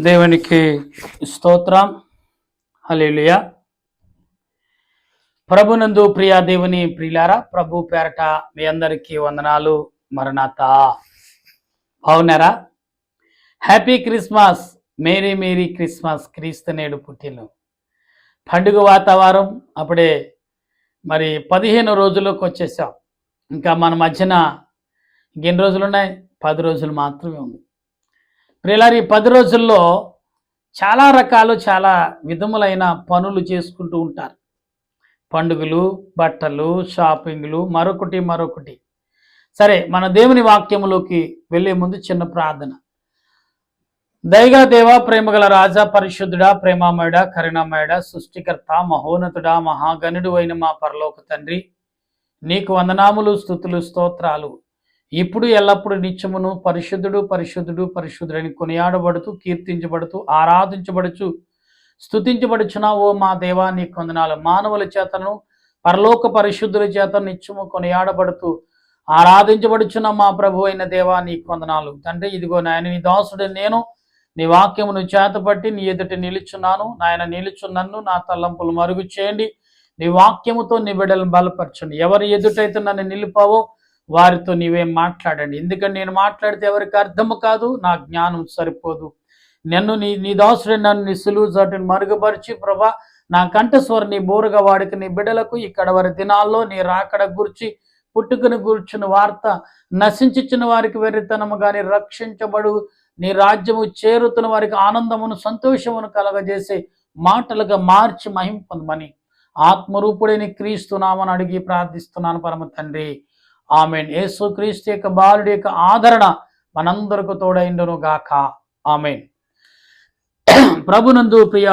దేవునికి స్తోత్రం. హల్లెలూయా. ప్రభునందు ప్రియా దేవుని ప్రియులారా, ప్రభు పేరట మీ అందరికీ వందనాలు. మరణాత బాగున్నారా? Happy Christmas, merry merry Christmas. క్రీస్తు నేడు పుట్టిన పండుగ వాతావరణం. అప్పుడే మరి 15 రోజుల్లోకి వచ్చేసాం. ఇంకా మన మధ్యన ఎన్ని రోజులు ఉన్నాయి? 10 రోజులు మాత్రమే ఉంది. ప్రియులారా, ఈ 10 రోజుల్లో చాలా రకాలు, చాలా విధములైన పనులు చేసుకుంటూ ఉంటారు. పండుగలు, బట్టలు, షాపింగ్లు, మరొకటి. సరే, మన దేవుని వాక్యములోకి వెళ్ళే ముందు చిన్న ప్రార్థన. దయగా దేవా, ప్రేమగల రాజా, పరిశుద్ధుడా, ప్రేమామయుడా, కరుణామయుడా, సృష్టికర్త, మహోన్నతుడా, మహాగణుడు అయిన మా పరలోక తండ్రి, నీకు వందనాములు, స్తుతులు, స్తోత్రాలు. ఇప్పుడు ఎల్లప్పుడు నిత్యమును పరిశుద్ధుడు పరిశుద్ధుడు పరిశుద్ధుడని కొనియాడబడుతూ, కీర్తించబడుతూ, ఆరాధించబడుచు, స్తుతించబడుచున్న ఓ మా దేవా, నీ కొందనాలు. మానవుల చేతను, పరలోక పరిశుద్ధుల చేత నిత్యము కొనియాడబడుతూ, ఆరాధించబడుచున్న మా ప్రభు అయిన దేవా, నీ కొందనాలు. తండ్రి, ఇదిగో నాయన, నీ దాసుడు నేను నీ వాక్యమును చేతపట్టి నీ ఎదుట నిలుచున్నాను. నాయన, నిలుచున్నన్ను నా తలంపులు మరుగు చేయండి. నీ వాక్యముతో నీ బిడ్డలను బలపరచండి. ఎవరి ఎదుటైతే నన్ను నిలిపావో వారితో నీవే మాట్లాడండి. ఎందుకంటే నేను మాట్లాడితే ఎవరికి అర్థము కాదు, నా జ్ఞానం సరిపోదు. నన్ను నీ దాసుడు నన్ను నీ సులువు చాటును మరుగుపరిచి ప్రభా, నా కంఠస్వర నీ బోరుగా వాడికి నీ బిడ్డలకు ఇక్కడ వారి దినాల్లో నీ రాకడ గురించి, పుట్టుకను గూర్చిన వార్త, నశించిన వారికి వెర్రితనము కానీ రక్షించబడు నీ రాజ్యము చేరుతున్న వారికి ఆనందమును సంతోషమును కలగజేసే మాటలుగా మార్చి మహిమ పొందమని ఆత్మరూపుడైన క్రీస్తు నామని అడిగి ప్రార్థిస్తున్నాను పరమ తండ్రి, ఆమెన్. యేసు క్రీస్తు యొక్క బాలుడి యొక్క ఆదరణ మనందరికి తోడైండును గాక, ఆమెన్. ప్రభునందు ప్రియ